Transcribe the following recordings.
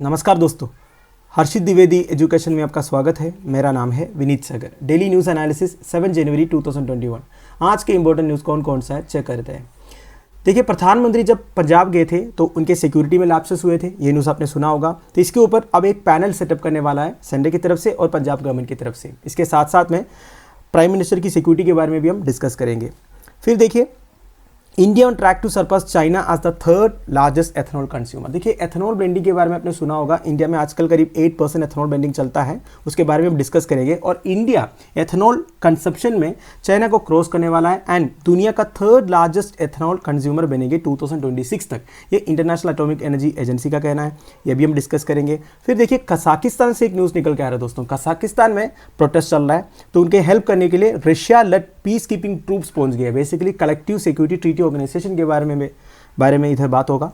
नमस्कार दोस्तों, हर्षित द्विवेदी एजुकेशन में आपका स्वागत है। मेरा नाम है विनीत सागर। डेली न्यूज़ एनालिसिस 7 जनवरी 2021। आज के इंपॉर्टेंट न्यूज़ कौन कौन सा है चेक करते हैं। देखिए, प्रधानमंत्री जब पंजाब गए थे तो उनके सिक्योरिटी में लैप्सेस हुए थे, ये न्यूज़ आपने सुना होगा। तो इसके ऊपर अब एक पैनल सेटअप करने वाला है संडे की तरफ से और पंजाब गवर्नमेंट की तरफ से। इसके साथ साथ में प्राइम मिनिस्टर की सिक्योरिटी के बारे में भी हम डिस्कस करेंगे। फिर देखिए, India on track to surpass China as the third largest ethanol consumer. देखिए, एथेनॉल ब्लेंडिंग के बारे में आपने सुना होगा। इंडिया में आजकल करीब 8% एथेनॉल ब्लेंडिंग चलता है, उसके बारे में हम डिस्कस करेंगे। और इंडिया एथेनॉल कंजप्शन में चाइना को क्रॉस करने वाला है एंड दुनिया का थर्ड लार्जेस्ट एथेनॉल कंज्यूमर बनेंगे 2026 तक। ये इंटरनेशनल एटॉमिक एनर्जी एजेंसी का कहना है, ये भी हम डिस्कस करेंगे। फिर देखिए, कजाकिस्तान से एक न्यूज़ निकल के आ रहा है दोस्तों। कजाकिस्तान में प्रोटेस्ट चल रहा है, तो उनके हेल्प करने के लिए Russia led peace keeping troops पहुंच गए। Basically collective security treaty organisation के बारे में इधर बात होगा।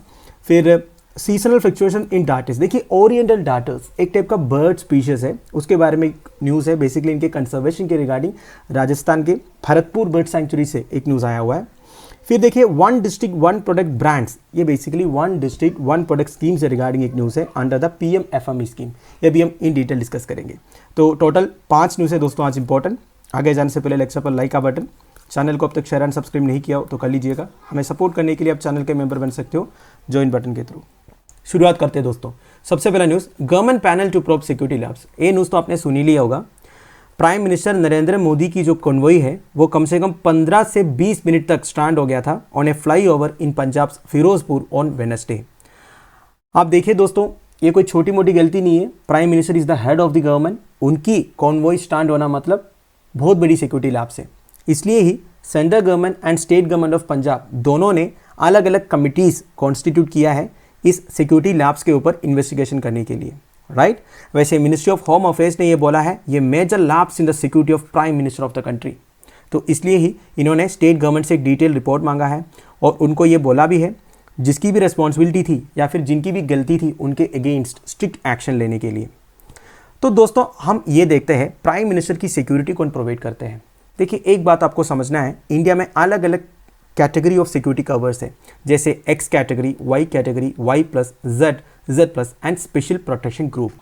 फिर सीजनल फ्लक्चुएशन इन डार्टर्स। देखिए, ओरिएंटल डार्टर्स एक टाइप का बर्ड स्पीशीज है, उसके बारे में एक न्यूज़ है। बेसिकली इनके कंजर्वेशन के रिगार्डिंग राजस्थान के भरतपुर बर्ड सेंचुरी से एक न्यूज़ आया हुआ है। फिर देखिए, one district one product brands, ये basically one district one product scheme से रिगार्डिंग एक न्यूज़ है अंडर द PMFME स्कीम। ये भी हम इन डिटेल डिस्कस करेंगे। तो टोटल 5 न्यूज़ है दोस्तों आज इंपॉर्टेंट। आगे जाने से पहले लेक्चर पर लाइक का बटन, चैनल को अब तक शेयर एंड सब्सक्राइब नहीं किया हो तो कर लीजिएगा। हमें सपोर्ट करने के लिए आप चैनल के मेंबर बन सकते हो ज्वाइन बटन के थ्रू। शुरुआत करते हैं दोस्तों। सबसे पहला news, government panel to probe security lapses. ये न्यूज़ तो आपने सुनी लिया होगा। प्राइम मिनिस्टर नरेंद्र मोदी की जो कॉन्वॉय है वो कम से कम 15 से 20 मिनट तक स्टैंड हो गया था on a flyover in Punjab Firozpur on Wednesday. आप देखिए दोस्तों, ये कोई छोटी मोटी गलती नहीं है। Prime minister is the head of the government, उनकी कॉन्वॉय स्टैंड होना मतलब बहुत बड़ी सिक्योरिटी लैब्स है। इसलिए ही central government and state government of Punjab दोनों ने अलग अलग कमिटीज़ कॉन्स्टिट्यूट किया है इस सिक्योरिटी लैब्स के ऊपर इन्वेस्टिगेशन करने के लिए, राइट। वैसे मिनिस्ट्री ऑफ होम अफेयर्स ने ये बोला है ये major lapses in the security of prime minister of the country. तो इसलिए ही इन्होंने स्टेट गवर्नमेंट से एक डिटेल रिपोर्ट मांगा है और उनको ये बोला भी है जिसकी भी रिस्पॉन्सिबिलिटी थी या फिर जिनकी भी गलती थी उनके अगेंस्ट स्ट्रिक्ट एक्शन लेने के लिए। तो दोस्तों, हम ये देखते हैं प्राइम मिनिस्टर की सिक्योरिटी कौन प्रोवाइड करते हैं। देखिए, एक बात आपको समझना है, इंडिया में अलग अलग कैटेगरी ऑफ सिक्योरिटी कवर्स है, जैसे X category, Y category, Y+, Z+ and special protection group.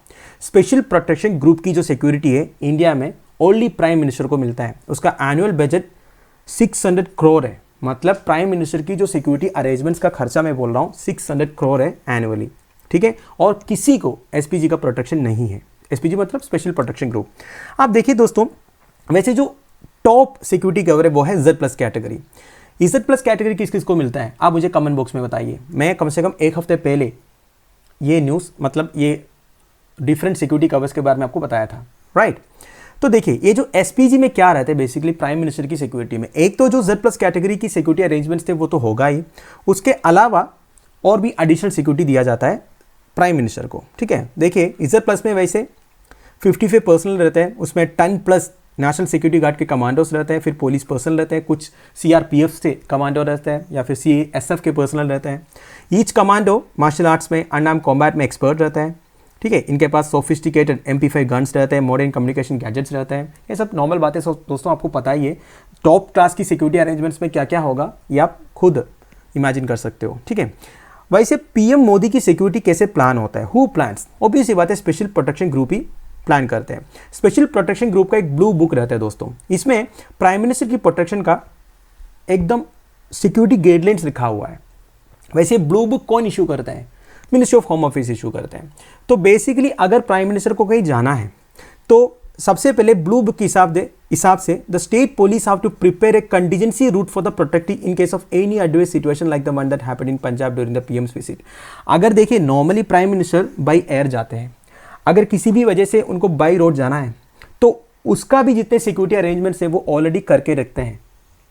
Special protection group की जो सिक्योरिटी है इंडिया में ओनली प्राइम मिनिस्टर को मिलता है। उसका एनुअल बजट 600 करोड़ है। मतलब प्राइम मिनिस्टर की जो सिक्योरिटी अरेंजमेंट्स का खर्चा मैं बोल रहा हूँ 600 करोड़ है एनुअली, ठीक है। और किसी को SPG का प्रोटेक्शन नहीं है। SPG मतलब स्पेशल प्रोटेक्शन ग्रुप। आप देखिए दोस्तों, वैसे जो टॉप सिक्योरिटी कवर है वो है Z+ कैटेगरी। Z+ कैटेगरी किस किस को मिलता है आप मुझे कमेंट बॉक्स में बताइए। मैं कम से कम एक हफ्ते पहले ये न्यूज़ मतलब ये डिफरेंट सिक्योरिटी कवर्स के बारे में आपको बताया था, राइट। तो देखिए, ये जो SPG में क्या रहता है बेसिकली प्राइम मिनिस्टर की सिक्योरिटी में, एक तो जो Z+ कैटेगरी की सिक्योरिटी अरेंजमेंट्स थे वो तो होगा ही, उसके अलावा और भी एडिशनल सिक्योरिटी दिया जाता है प्राइम मिनिस्टर को, ठीक है। देखिए, Z+ में वैसे 55 पर्सनल रहते हैं, उसमें 10+ नेशनल सिक्योरिटी गार्ड के कमांडोज रहते हैं, फिर पुलिस पर्सनल रहते हैं, कुछ CRPF से कमांडो रहते हैं या फिर CSF के पर्सनल रहते हैं। ईच कमांडो मार्शल आर्ट्स में अनआर्म कॉम्बैट में एक्सपर्ट रहता है, ठीक है। इनके पास सोफिस्टिकेटेड MP5 गन्स रहते हैं, मॉडर्न कम्युनिकेशन गैजेट्स रहते हैं। ये सब नॉर्मल बातें दोस्तों आपको पता ही है। टॉप क्लास की सिक्योरिटी अरेंजमेंट्स में क्या क्या होगा ये आप खुद इमेजिन कर सकते हो, ठीक है। वैसे PM मोदी की सिक्योरिटी कैसे प्लान होता है, हु प्लान्स? ऑब्वियस सी बात है, स्पेशल प्रोटेक्शन ग्रुप ही प्लान करते हैं। स्पेशल प्रोटेक्शन ग्रुप का एक ब्लू बुक रहता है दोस्तों, इसमें प्राइम मिनिस्टर की प्रोटेक्शन का एकदम सिक्योरिटी गाइडलाइंस लिखा हुआ है। वैसे ब्लू बुक कौन इशू करता है? Ministry of home affairs issue करते हैं। तो बेसिकली अगर प्राइम मिनिस्टर को कहीं जाना है तो सबसे पहले ब्लू बुक के हिसाब से the state police have to prepare a contingency route for the protecting in case of any adverse situation like the one that happened in Punjab during the PM's visit. अगर देखिए, normally prime minister by air जाते हैं, अगर किसी भी वजह से उनको बाई रोड जाना है तो उसका भी जितने सिक्योरिटी अरेंजमेंट्स हैं वो ऑलरेडी करके रखते हैं,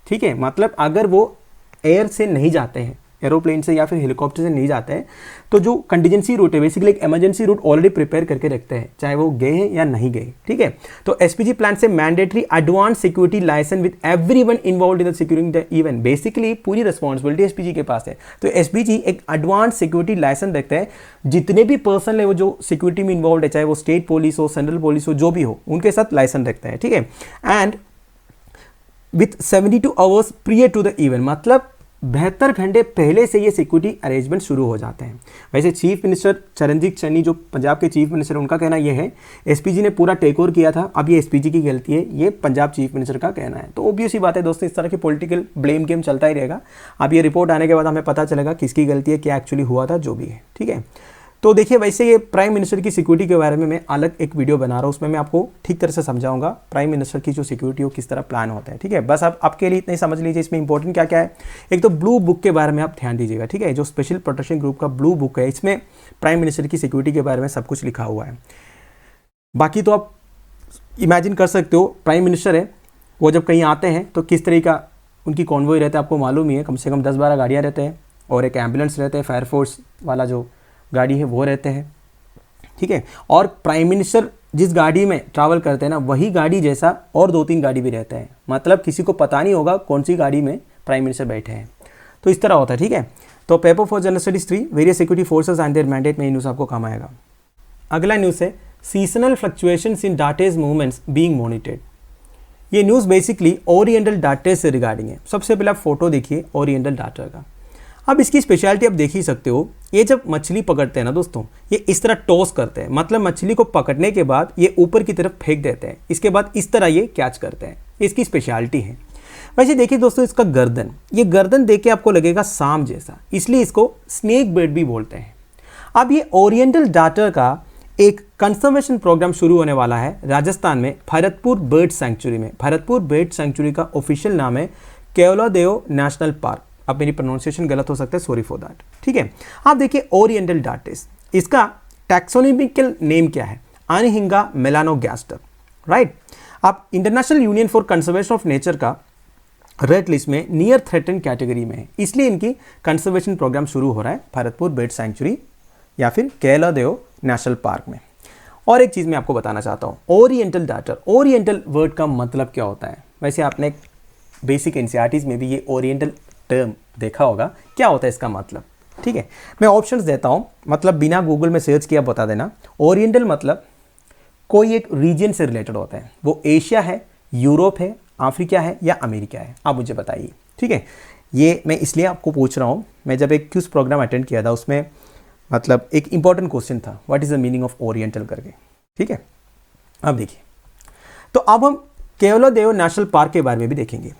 ठीक है। मतलब अगर वो एयर से नहीं जाते हैं, एरोप्लेन से या फिर हेलीकॉप्टर से नहीं जाते हैं, तो जो कंटीजेंसी रूट है बेसिकली एक इमरजेंसी रूट ऑलरेडी प्रिपेयर करके रखते हैं, चाहे वो गए हैं या नहीं गए, ठीक है। तो SPG प्लान से mandatory advance security licence with everyone involved in the securing the event. Basically पूरी रिस्पॉन्सिबिलिटी SPG के पास है। तो SPG एक एडवांस सिक्योरिटी लाइसेंस रखते हैं, जितने भी पर्सन है वो जो सिक्योरिटी में इन्वॉल्व है, चाहे वो स्टेट पुलिस हो, सेंट्रल पुलिस हो, जो भी हो, उनके साथ लाइसेंस रखते हैं, ठीक है। And with 72 hours prior to the event, मतलब 72 घंटे पहले से ये सिक्योरिटी अरेंजमेंट शुरू हो जाते हैं। वैसे चीफ मिनिस्टर चरणजीत चन्नी जो पंजाब के चीफ मिनिस्टर, उनका कहना ये है एसपीजी ने पूरा टेक ओवर किया था, अब ये एसपीजी की गलती है, ये पंजाब चीफ मिनिस्टर का कहना है। तो ऑब्वियस ही बात है दोस्तों, इस तरह की पॉलिटिकल ब्लेम गेम चलता ही रहेगा। अब ये रिपोर्ट आने के बाद हमें पता चलेगा किसकी गलती है, क्या एक्चुअली हुआ था, जो भी है, ठीक है। तो देखिए, वैसे ये प्राइम मिनिस्टर की सिक्योरिटी के बारे में मैं अलग एक वीडियो बना रहा हूँ, उसमें मैं आपको ठीक तरह से समझाऊंगा प्राइम मिनिस्टर की जो सिक्योरिटी हो किस तरह प्लान होता है, ठीक है। बस आप आपके लिए इतना ही समझ लीजिए इसमें इंपॉर्टेंट क्या क्या है। एक तो ब्लू बुक के बारे में आप ध्यान दीजिएगा, ठीक है। जो स्पेशल प्रोटेक्शन ग्रुप का ब्लू बुक है, इसमें प्राइम मिनिस्टर की सिक्योरिटी के बारे में सब कुछ लिखा हुआ है। बाकी तो आप इमेजिन कर सकते हो, प्राइम मिनिस्टर है, वो जब कहीं आते हैं तो किस तरह का उनकी कॉन्वॉय रहता है, आपको मालूम ही है। कम से कम 10-12 गाड़ियाँ रहते हैं और एक एम्बुलेंस रहते हैं, फायरफोर्स वाला जो गाड़ी है वो रहते हैं, ठीक है। और प्राइम मिनिस्टर जिस गाड़ी में ट्रैवल करते हैं ना, वही गाड़ी जैसा और 2-3 गाड़ी भी रहते हैं, मतलब किसी को पता नहीं होगा कौन सी गाड़ी में प्राइम मिनिस्टर बैठे हैं। तो इस तरह होता है, ठीक है। तो paper for general studies 3 various security forces and there mandate में न्यूज़ आपको काम आएगा। अगला न्यूज़ है सीजनल फ्लक्चुएशंस इन डाटाज मूवमेंट्स बीइंग मॉनिटर्ड। ये न्यूज़ बेसिकली ओरिएंटल डाटा से रिगार्डिंग है। सबसे पहले आप फोटो देखिए ओरिएंटल डाटा का। अब इसकी स्पेशलिटी आप देख ही सकते हो, ये जब मछली पकड़ते हैं ना दोस्तों, ये इस तरह टॉस करते हैं, मतलब मछली को पकड़ने के बाद ये ऊपर की तरफ फेंक देते हैं, इसके बाद इस तरह ये कैच करते हैं, इसकी स्पेशलिटी है। वैसे देखिए दोस्तों, इसका गर्दन, ये गर्दन देख के आपको लगेगा सांप जैसा, इसलिए इसको स्नेक बर्ड भी बोलते हैं। अब ये ओरिएंटल डाटा का एक कंजर्वेशन प्रोग्राम शुरू होने वाला है राजस्थान में भरतपुर बर्ड सेंचुरी में। भरतपुर बर्ड सेंचुरी का ऑफिशियल नाम है केवलादेव नेशनल पार्क। अब मेरी प्रोनाउंसिएशन गलत हो सकता है, सॉरी फॉर दैट, ठीक है। आप देखिए ओरिएंटल डार्टिस, इसका टैक्सोनॉमिकल नेम क्या है, अनहिंगा मेलानोगैस्टर, राइट। आप international union for conservation of nature का रेड लिस्ट में नियर थ्रेटेंड कैटेगरी में है, इसलिए इनकी कंजर्वेशन प्रोग्राम शुरू हो रहा है भरतपुर बर्ड सेंचुरी या फिर केवलादेव नेशनल पार्क में। और एक चीज़ मैं आपको बताना चाहता हूँ, ओरिएंटल डाटा, ओरिएंटल वर्ड का मतलब क्या होता है। वैसे आपने बेसिक एनसीईआरटीज़ में भी ये ओरिएंटल टर्म देखा होगा, क्या होता है इसका मतलब, ठीक है। मैं ऑप्शंस देता हूँ, मतलब बिना गूगल में सर्च किया बता देना। ओरिएंटल मतलब कोई एक रीजन से रिलेटेड होता है, वो एशिया है, यूरोप है, अफ्रीका है या अमेरिका है, आप मुझे बताइए, ठीक है। ये मैं इसलिए आपको पूछ रहा हूँ, मैं जब एक क्विज प्रोग्राम अटेंड किया था उसमें मतलब एक इंपॉर्टेंट क्वेश्चन था, what is the meaning of oriental करके, ठीक है। अब देखिए, तो अब हम केवलादेव नेशनल पार्क के बारे में भी देखेंगे।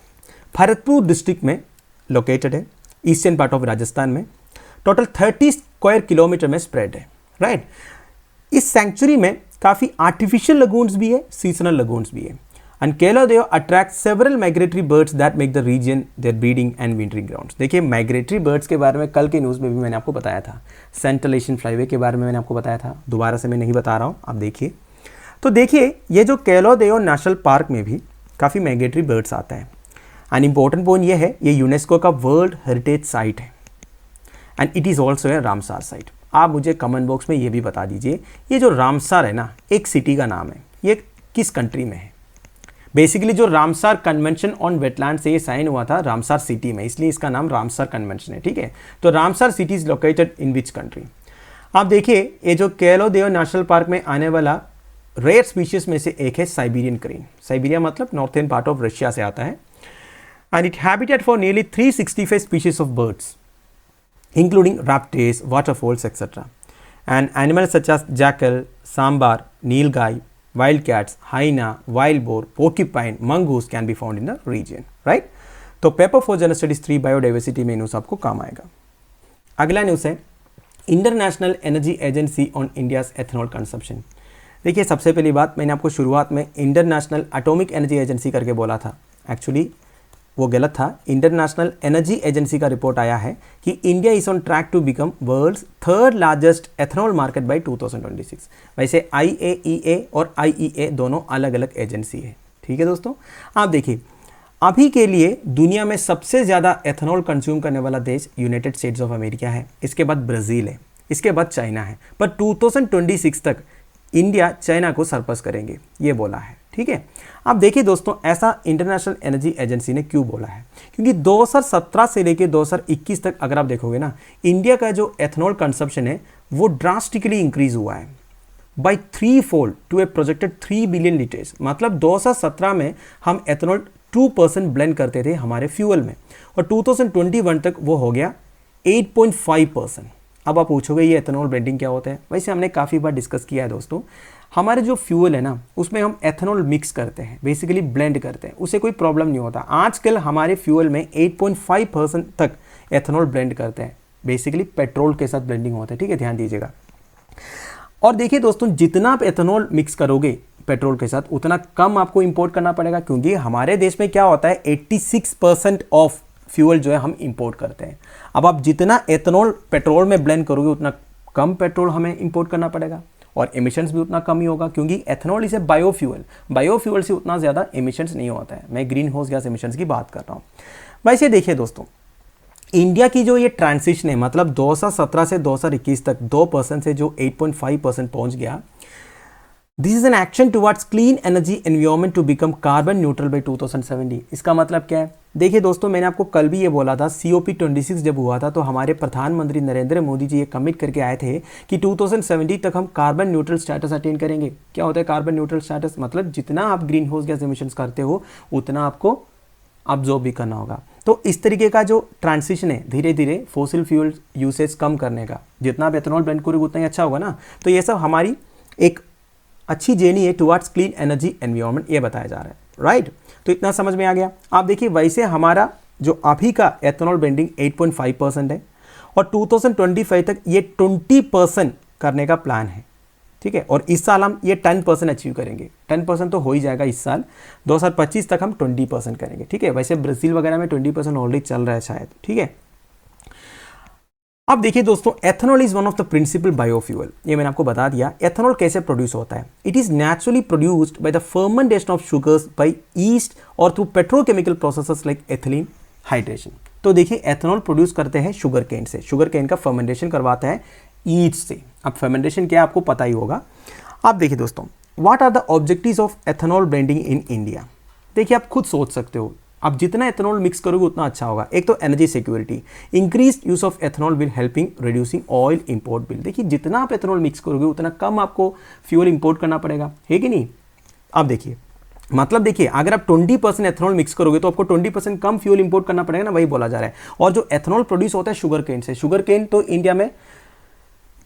भरतपुर डिस्ट्रिक्ट में लोकेटेड है, ईस्टर्न पार्ट ऑफ राजस्थान में, टोटल 30 स्क्वायर किलोमीटर में स्प्रेड है, राइट। इस सेंचुरी में काफ़ी आर्टिफिशियल लगून्स भी है, सीजनल लगून्स भी है। And Keoladeo attract several migratory birds that make the region their breeding and wintering grounds. देखिए, माइग्रेटरी बर्ड्स के बारे में कल के न्यूज़ में भी मैंने आपको बताया था, सेंट्रल एशियन फ्लाईवे के बारे में मैंने आपको बताया था, दोबारा से मैं नहीं बता रहा हूँ, आप देखिए। तो देखिए, ये जो केवलादेव नेशनल पार्क में भी काफ़ी माइग्रेटरी बर्ड्स आते हैं। एंड इंपॉर्टेंट पॉइंट ये है, ये यूनेस्को का वर्ल्ड हेरिटेज साइट है and it is also a Ramsar site. आप मुझे कमेंट बॉक्स में ये भी बता दीजिए, ये जो रामसार है ना, एक सिटी का नाम है, ये किस कंट्री में है। बेसिकली जो रामसार कन्वेंशन ऑन वेटलैंड से ये साइन हुआ था रामसार सिटी में, इसलिए इसका नाम रामसार कन्वेंशन है, ठीक है। तो Ramsar city is located in which country. आप देखिए, ये जो केवलादेव नेशनल पार्क में आने वाला रेयर स्पीशीज में से एक है साइबेरियन क्रेन। साइबेरिया मतलब नॉर्थर्न पार्ट ऑफ रशिया से आता है। And it habitat for nearly 365 species of birds, including raptors, waterfowls, etc. And animals such as jackal, sambar, nilgai, wildcats, hyena, wild boar, porcupine, mongoose can be found in the region, right? तो paper for general studies 3 biodiversity में news आपको काम आएगा। अगला news है international energy agency on India's ethanol consumption. देखिए, सबसे पहली बात, मैंने आपको शुरुआत में इंटरनेशनल एटॉमिक एनर्जी एजेंसी करके बोला था, एक्चुअली वो गलत था। इंटरनेशनल एनर्जी एजेंसी का रिपोर्ट आया है कि India is on track to become world's 3rd largest ethanol market by 2026। वैसे IAEA और IEA दोनों अलग अलग एजेंसी है, ठीक है दोस्तों। आप देखिए, अभी के लिए दुनिया में सबसे ज़्यादा एथेनॉल कंज्यूम करने वाला देश यूनाइटेड स्टेट्स ऑफ अमेरिका है, इसके बाद ब्राज़ील है, इसके बाद चाइना है, पर 2026 तक इंडिया चाइना को सरपास करेंगे, ये बोला है, ठीक है। अब देखिए दोस्तों, ऐसा इंटरनेशनल एनर्जी एजेंसी ने क्यों बोला है, क्योंकि 2017 से लेकर 2021 तक अगर आप देखोगे ना, इंडिया का जो एथेनॉल कंजप्शन है वो ड्रास्टिकली इंक्रीज हुआ है by 3-fold to a projected 3 billion litres. मतलब 2017 में हम एथेनॉल 2% ब्लेंड करते थे हमारे फ्यूल में, और 2021 तक वो हो गया 8.5%। अब आप पूछोगे ये एथेनॉल ब्लेंडिंग क्या होता है? वैसे हमने काफ़ी बार डिस्कस किया है दोस्तों। हमारे जो फ्यूल है ना, उसमें हम एथेनॉल मिक्स करते हैं, बेसिकली ब्लेंड करते हैं, उससे कोई प्रॉब्लम नहीं होता। आजकल हमारे फ्यूल में 8.5% तक एथेनॉल ब्लेंड करते हैं, बेसिकली पेट्रोल के साथ ब्लेंडिंग होता है, ठीक है, ध्यान दीजिएगा। और देखिए दोस्तों, जितना आप एथेनॉल मिक्स करोगे पेट्रोल के साथ, उतना कम आपको इंपोर्ट करना पड़ेगा, क्योंकि हमारे देश में क्या होता है, 86% ऑफ फ्यूल जो है हम इंपोर्ट करते हैं। अब आप जितना एथेनॉल पेट्रोल में ब्लेंड करोगे, उतना कम पेट्रोल हमें इंपोर्ट करना पड़ेगा, और एमिशंस भी उतना कम ही होगा, क्योंकि एथेनॉल इसे बायोफ्यूल, बायोफ्यूल से उतना ज़्यादा एमिशंस नहीं होता है। मैं ग्रीन हाउस गैस एमिशंस की बात कर रहा हूँ। वैसे देखिए दोस्तों, इंडिया की जो ये ट्रांसिशन है, मतलब 2017 से 2021 तक 2% से जो 8.5% पहुंच गया, this is an action towards clean energy environment to become carbon neutral by 2070। इसका मतलब क्या है? देखिए दोस्तों, मैंने आपको कल भी ये बोला था, COP26 जब हुआ था तो हमारे प्रधानमंत्री नरेंद्र मोदी जी ये कमिट करके आए थे कि 2070 तक हम कार्बन न्यूट्रल स्टेटस अटेन करेंगे। क्या होता है कार्बन न्यूट्रल स्टेटस? मतलब जितना आप ग्रीन हाउस गैस एमिशंस करते हो, उतना आपको अब्जॉर्ब भी करना होगा। तो इस तरीके का जो ट्रांसिशन है, धीरे धीरे फोसिल फ्यूल यूसेज कम करने का, जितना आप एथेनॉल ब्लेंड करोगे उतना ही अच्छा होगा ना। तो ये सब हमारी एक अच्छी जर्नी है टुवर्ड्स क्लीन एनर्जी एनवायरनमेंट, ये बताया जा रहा है, राइट। तो इतना समझ में आ गया। आप देखिए, वैसे हमारा जो अभी का एथेनॉल ब्लेंडिंग 8.5% है, और 2025 तक ये 20% करने का प्लान है, ठीक है। और इस साल हम ये 10% अचीव करेंगे। 10% तो हो ही जाएगा इस साल। 2025 तक हम 20% करेंगे, ठीक है। वैसे ब्राज़ील वगैरह में 20% ऑलरेडी चल रहा है शायद, ठीक है। अब देखिए दोस्तों, ethanol is one of the principal biofuel. ये मैंने आपको बता दिया। एथेनॉल कैसे प्रोड्यूस होता है? It is naturally produced by the fermentation of sugars by yeast और through petrochemical processes like ethylene hydration. तो देखिए, एथेनॉल प्रोड्यूस करते हैं शुगर केन से। शुगर केन का फर्मेंटेशन करवाता है ईस्ट से। अब फर्मेंटेशन क्या है आपको पता ही होगा। आप देखिए दोस्तों, what are the objectives of ethanol blending in India? देखिए, आप खुद सोच सकते हो, आप जितना एथेनॉल मिक्स करोगे उतना अच्छा होगा। एक तो energy security, increase use of ethanol will helping reducing oil import bill. देखिए, जितना आप एथेनॉल मिक्स करोगे उतना कम आपको फ्यूल इंपोर्ट करना पड़ेगा, है कि नहीं? अब देखिए, मतलब देखिए, अगर आप 20% एथेनॉल मिक्स करोगे तो आपको 20% कम फ्यूल इंपोर्ट करना पड़ेगा ना, वही बोला जा रहा है। और जो एथेनॉल प्रोड्यूस होता है शुगर केन से, शुगर केन तो इंडिया में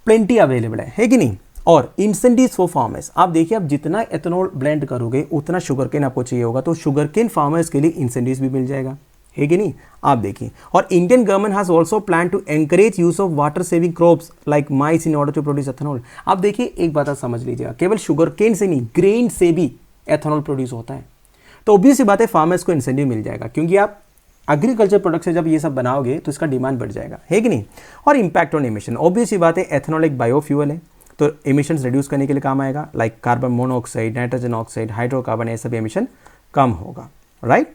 प्लेंटी अवेलेबल है कि नहीं? और इंसेंटिव फॉर फार्मर्स, आप देखिए, आप जितना एथेनॉल ब्लेंड करोगे उतना शुगर केन आपको चाहिए होगा, तो शुगर केन फार्मर्स के लिए इंसेंटिव भी मिल जाएगा, है कि नहीं? आप देखिए, और Indian government has also plan to encourage use of water saving crops like maize in order to produce ethanol. आप देखिए, एक बात आप समझ लीजिएगा, केवल शुगर केन से नहीं, ग्रेन से भी एथेनॉल प्रोड्यूस होता है। तो ऑब्वियस सी बात है, फार्मर्स को इंसेंटिव मिल जाएगा, क्योंकि आप एग्रीकल्चर प्रोडक्ट से जब ये सब बनाओगे तो इसका डिमांड बढ़ जाएगा, है कि नहीं? और इंपैक्ट ऑन एमिशन, ऑब्वियस सी बात है, एथेनॉल एक बायोफ्यूल है, तो एमिशंस रिड्यूस करने के लिए काम आएगा, like carbon monoxide, nitrogen oxide, hydrocarbon, ये सब एमिशन कम होगा, राइट।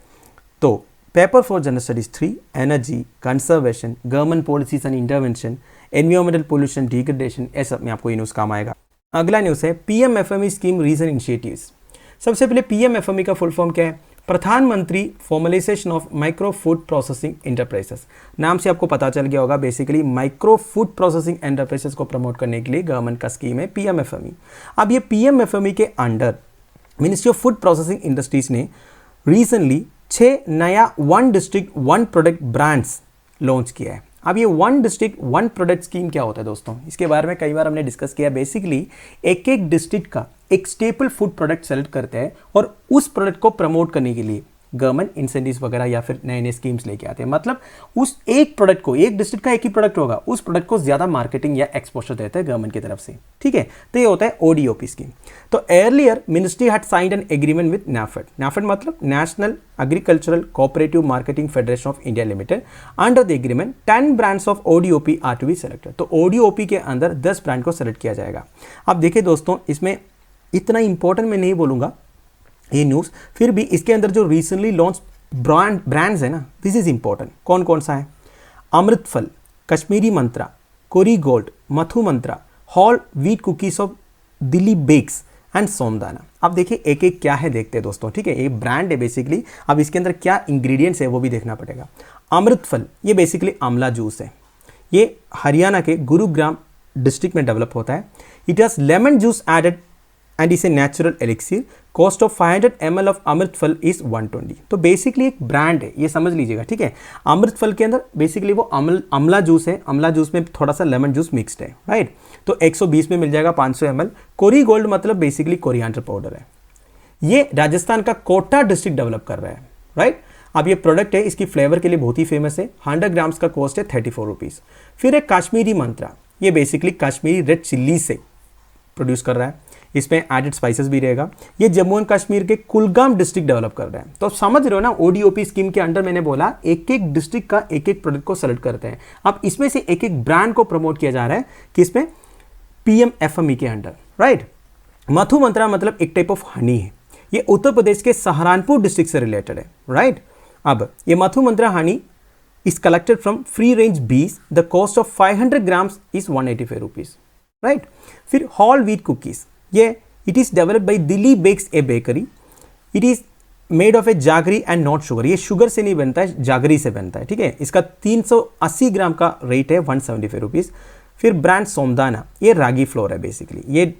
तो paper for general studies 3, energy conservation, government policies and intervention, environmental pollution degradation, ये सब में आपको ये न्यूज़ काम आएगा। अगला न्यूज़ है PMFME स्कीम रीजन इनिशिएटिव्स। सबसे पहले PMFME का फुल फॉर्म क्या है? प्रधानमंत्री formalisation of micro food processing enterprises. नाम से आपको पता चल गया होगा, basically micro food processing enterprises को प्रमोट करने के लिए गवर्नमेंट का स्कीम है PMFME। अब ये PMFME के under ministry of food processing industries ने रिसेंटली 6 नया 1 डिस्ट्रिक्ट 1 प्रोडक्ट ब्रांड्स लॉन्च किया है। अब ये 1 डिस्ट्रिक्ट 1 प्रोडक्ट स्कीम क्या होता है दोस्तों? इसके बारे में कई बार हमने डिस्कस किया। बेसिकली एक एक डिस्ट्रिक्ट का एक स्टेपल फूड प्रोडक्ट सेलेक्ट करते हैं, और उस प्रोडक्ट को प्रमोट करने के लिए गवर्नमेंट इंसेंटिव्स वगैरह या फिर नए नए स्कीम्स लेके आते हैं। मतलब उस एक प्रोडक्ट को, एक डिस्ट्रिक्ट का एक ही प्रोडक्ट होगा, उस प्रोडक्ट को ज्यादा मार्केटिंग या एक्सपोजर देते हैं गवर्नमेंट की तरफ से, ठीक है। तो ये होता है ODOP स्कीम। तो earlier ministry had signed an agreement with NAFED। NAFED मतलब national agricultural cooperative marketing federation of India limited. Under the agreement 10 brands of ODOP are to be selected. तो ODOP के अंदर 10 ब्रांड को select किया जाएगा। अब देखिए दोस्तों, इसमें इतना इंपॉर्टेंट मैं नहीं बोलूंगा ये न्यूज़, फिर भी इसके अंदर जो रिसेंटली लॉन्च ब्रांड्स है ना, दिस इज इंपॉर्टेंट। कौन कौन सा है? Amritphal, Kashmiri Mantra, Kori gold, Madhu Mantra, whole wheat cookies of Delhi Bakes and Somdana. अब देखिए एक एक क्या है, देखते हैं दोस्तों, ठीक है। ये ब्रांड है बेसिकली। अब इसके अंदर क्या इंग्रेडिएंट्स है वो भी देखना पड़ेगा। अमृतफल ये बेसिकली आंवला जूस है। ये हरियाणा के गुरुग्राम डिस्ट्रिक्ट में डेवलप होता है। It has lemon juice added and is a natural elixir, cost of 500 ml of Amrit Phal is 120। तो बेसिकली एक ब्रांड है, ये समझ लीजिएगा, ठीक है। अमृत फल के अंदर बेसिकली वो अमला जूस है, अमला जूस में थोड़ा सा लेमन जूस मिक्सड है, राइट। तो 120 में मिल जाएगा 500 ml। कोरी गोल्ड मतलब बेसिकली कोरिएंडर पाउडर है। ये राजस्थान का कोटा डिस्ट्रिक्ट डेवलप कर रहा है, राइट। अब ये प्रोडक्ट है, इसकी फ्लेवर के लिए बहुत ही फेमस है। 100 ग्राम्स का कॉस्ट है 34 रुपीज़। फिर एक काश्मीरी मंत्रा, ये बेसिकली काश्मीरी रेड चिल्ली से प्रोड्यूस कर रहा है, इसमें एडेड स्पाइसेस भी रहेगा। ये जम्मू एंड कश्मीर के कुलगाम डिस्ट्रिक्ट डेवलप कर रहा है। तो समझ रहे हो ना, ओडीओपी स्कीम के अंडर मैंने बोला एक एक डिस्ट्रिक्ट का एक एक प्रोडक्ट को सेलेक्ट करते हैं। अब इसमें से एक एक ब्रांड को प्रमोट किया जा रहा है कि इसमें पीएमएफएमई के अंडर, राइट। मधु मंत्रा मतलब एक टाइप ऑफ हनी है, ये उत्तर प्रदेश के सहारनपुर डिस्ट्रिक्ट से रिलेटेड है, राइट। अब ये Madhu Mantra honey is collected from free range bees, the cost of 500 grams is 185 rupees, right. फिर होल व्हीट कुकीज़, ये it is developed by Delhi Bakes a bakery, it is made of a jaggery and not sugar. ये sugar से नहीं बनता है, जागरी से बनता है, ठीक है। इसका 380 ग्राम का रेट है 175 रुपीज़। फिर ब्रांड सोमदाना, ये रागी फ्लोर है बेसिकली, ये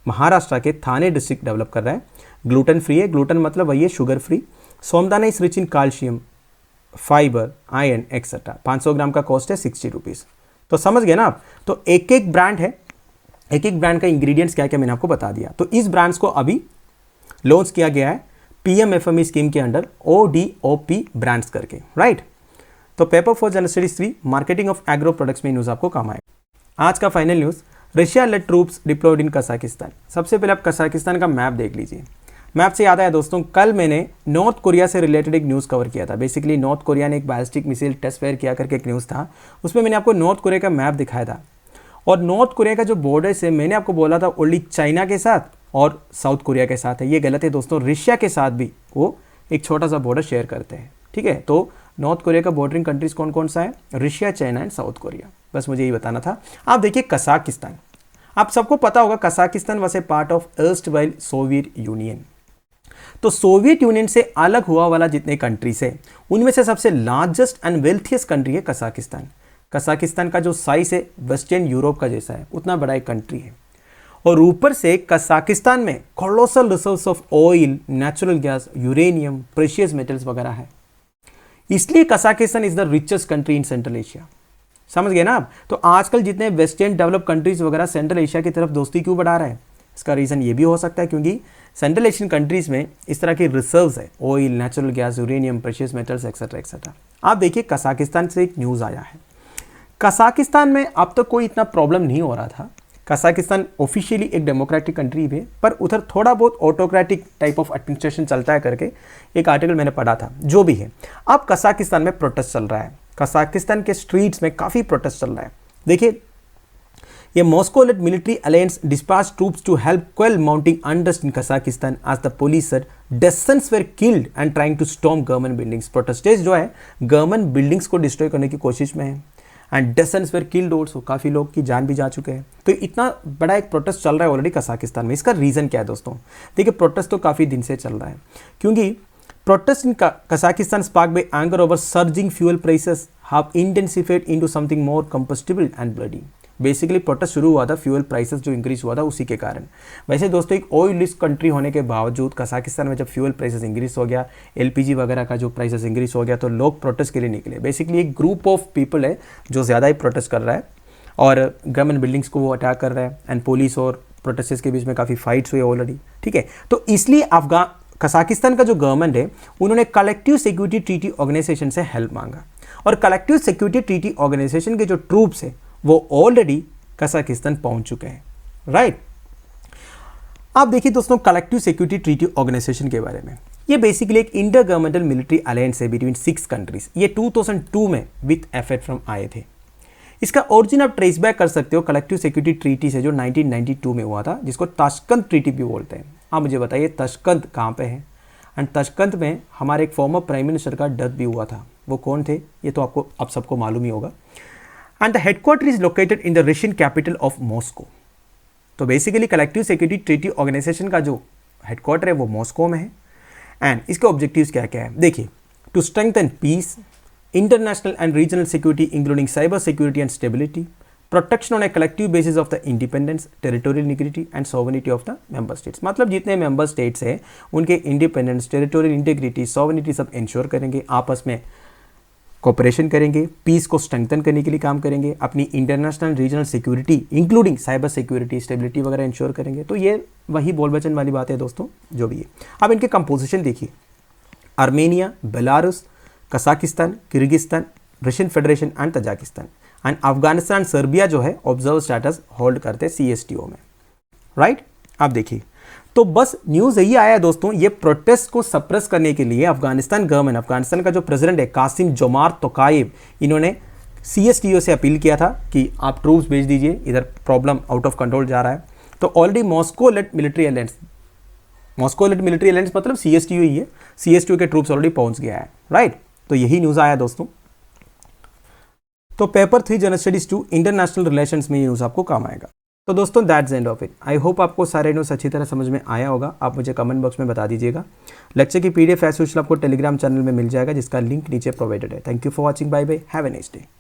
महाराष्ट्र के थाने डिस्ट्रिक्ट डेवलप कर रहा है। ग्लूटेन फ्री है, ग्लूटेन मतलब वही है sugar free. Somdana is rich in calcium, fibre, iron etcetera. 500 gram का कॉस्ट है 60 रुपीज़। तो समझ गए ना आप। तो एक एक ब्रांड है, एक एक ब्रांड का इंग्रेडिएंट्स क्या क्या मैंने आपको बता दिया। तो इस ब्रांड्स को अभी लॉन्च किया गया है पीएमएफएमई स्कीम के अंडर ओडीओपी ब्रांड्स करके, राइट। तो paper for general studies 3 marketing of agro products में न्यूज़ आपको काम आए। आज का final news, Russia led troops deployed in Kazakhstan. सबसे पहले आप कजाकिस्तान का मैप देख लीजिए। मैप से याद आया दोस्तों, कल मैंने नॉर्थ कोरिया से रिलेटेड एक न्यूज़ कवर किया था। बेसिकली नॉर्थ कोरिया ने एक बैलिस्टिक मिसाइल टेस्ट फायर किया करके एक न्यूज़ था, उसमें मैंने आपको नॉर्थ कोरिया का मैप दिखाया था। और नॉर्थ कोरिया का जो बॉर्डर है मैंने आपको बोला था ओनली चाइना के साथ और साउथ कोरिया के साथ है। ये गलत है दोस्तों, रशिया के साथ भी वो एक छोटा सा बॉर्डर शेयर करते हैं, ठीक है। तो नॉर्थ कोरिया का बॉर्डरिंग कंट्रीज कौन कौन सा है? Russia, China and south Korea. बस मुझे यही बताना था। आप देखिए कजाकिस्तान, आप सबको पता होगा Kazakhstan was a part of erstwhile Soviet union. तो सोवियत यूनियन से अलग हुआ वाला जितने कंट्रीज है उनमें से सबसे लार्जेस्ट एंड वेल्थियस्ट कंट्री है कजाकिस्तान। कजाकिस्तान का जो साइज है वेस्टर्न यूरोप का जैसा है, उतना बड़ा एक कंट्री है। और ऊपर से कजाकिस्तान में colossal resource of oil, natural gas, uranium, precious metals वगैरह है। इसलिए Kazakhstan is the richest country in central Asia. समझ गए ना आप। तो आजकल जितने वेस्टर्न डेवलप कंट्रीज वगैरह सेंट्रल एशिया की तरफ दोस्ती क्यों बढ़ा रहे हैं, इसका रीज़न ये भी हो सकता है क्योंकि सेंट्रल एशियन कंट्रीज में इस तरह के रिजर्व्स है, oil, natural gas, uranium, precious metals etcetera etcetera. आप देखिए कजाकिस्तान से एक न्यूज़ आया है। कजाकिस्तान में अब तक कोई इतना प्रॉब्लम नहीं हो रहा था। कजाकिस्तान ऑफिशियली एक डेमोक्रेटिक कंट्री है, पर उधर थोड़ा बहुत ऑटोक्रेटिक टाइप ऑफ एडमिनिस्ट्रेशन चलता है करके एक आर्टिकल मैंने पढ़ा था। जो भी है, अब कजाकिस्तान में प्रोटेस्ट चल रहा है। कजाकिस्तान के स्ट्रीट्स में काफ़ी प्रोटेस्ट चल रहा है। देखिए, ये Moscow led military alliance dispatch troops to help quell mounting unrest in Kazakhstan as the police said dozens were killed and trying to storm government buildings. Protesters जो है गवर्नमेंट बिल्डिंग्स को डिस्ट्रॉय करने की कोशिश में है एंड डज़न्स वेर किल्ड ऑल्सो, काफ़ी लोग की जान भी जा चुके हैं। तो इतना बड़ा एक प्रोटेस्ट चल रहा है ऑलरेडी कजाकिस्तान में। इसका रीज़न क्या है दोस्तों? देखिए, प्रोटेस्ट तो काफ़ी दिन से चल रहा है क्योंकि protest in Kazakhstan sparked by anger over surging fuel prices have intensified into something more combustible and bloody। Basically protest शुरू हुआ था फ्यूल प्राइसेस जो इंक्रीज हुआ था उसी के कारण। वैसे दोस्तों, एक ऑयल रिच कंट्री होने के बावजूद कजाकिस्तान में जब फ्यूल प्राइसेस इंक्रीज हो गया, एलपीजी वगैरह का जो प्राइसेस इंक्रीज हो गया, तो लोग प्रोटेस्ट के लिए निकले। बेसिकली एक ग्रुप ऑफ पीपल है जो ज़्यादा ही प्रोटेस्ट कर रहा है और गवर्नमेंट बिल्डिंग्स को वो अटैक कर रहा है एंड पुलिस और प्रोटेस्टर्स के बीच में काफ़ी फाइट्स हुए ऑलरेडी, ठीक है। तो इसलिए कजाकिस्तान का जो गवर्नमेंट है उन्होंने कलेक्टिव सिक्योरिटी ट्रीटी ऑर्गेनाइजेशन से हेल्प मांगा और कलेक्टिव सिक्योरिटी ट्रीटी ऑर्गेनाइजेशन के जो ट्रूप्स है वो ऑलरेडी कजाकिस्तान पहुंच चुके हैं, राइट। आप देखिए दोस्तों, कलेक्टिव सिक्योरिटी ट्रीटी ऑर्गेनाइजेशन के बारे में। ये बेसिकली एक इंटर गवर्नमेंटल मिलिट्री अलायंस है बिटवीन 6 कंट्रीज। ये 2002 में विथ एफेक्ट फ्रॉम आए थे। इसका ओरिजिन आप ट्रेस बैक कर सकते हो कलेक्टिव सिक्योरिटी ट्रीटी से जो 1992 में हुआ था, जिसको ताशकंद ट्रीटी भी बोलते हैं। आप मुझे बताइए ताशकंद कहाँ पे है? एंड ताशकंद में हमारे एक फॉर्मर प्राइम मिनिस्टर का डेथ भी हुआ था। वो कौन थे ये तो आपको आप सबको मालूम ही होगा। And the headquarter is located in the Russian capital of Moscow. तो basically collective security treaty organisation का जो हेडक्वार्टर है वो मॉस्को में है। एंड इसके ऑब्जेक्टिव्स क्या क्या है देखिए, to strengthen peace, international and regional security including cyber security and stability, protection on a collective basis of the independence, territorial integrity and sovereignty of the member states. मतलब जितने member states हैं उनके independence, territorial integrity, sovereignty सब ensure करेंगे, आपस में cooperation करेंगे, piece को स्ट्रेंथन करने के लिए काम करेंगे, अपनी international regional security including cyber security, stability वगैरह इंश्योर करेंगे। तो ये वही बोल बचन वाली बात है दोस्तों जो भी है। अब इनके कंपोजिशन देखिए, Armenia, Belarus, Kazakhstan, Kyrgyzstan, Russian federation and Tajikistan and Afghanistan, Serbia जो है ऑब्जर्व स्टेटस होल्ड करते हैं CSTO में, राइट। अब देखिए, तो बस न्यूज़ यही आया है दोस्तों, ये प्रोटेस्ट को सप्रेस करने के लिए अफगानिस्तान गवर्नमेंट, अफगानिस्तान का जो प्रेसिडेंट है कासिम जोमार्त तोकायब, इन्होंने CSTO से अपील किया था कि आप ट्रूप्स भेज दीजिए, इधर प्रॉब्लम आउट ऑफ कंट्रोल जा रहा है। तो already Moscow led military alliance, Moscow led military alliance मतलब CSTO ही है, CSTO के ट्रूप्स ऑलरेडी पहुंच गया है, राइट। तो यही न्यूज़ आया दोस्तों। तो paper 3 general studies 2 international relations में ये न्यूज़ आपको काम आएगा। तो दोस्तों that's end of it. I hope आपको सारे न्यूज़ अच्छी तरह समझ में आया होगा। आप मुझे कमेंट बॉक्स में बता दीजिएगा। लेक्चर की PDF एज यूजुअल आपको टेलीग्राम चैनल में मिल जाएगा, जिसका लिंक नीचे प्रोवाइडेड है। Thank you for watching, bye bye, have a nice day.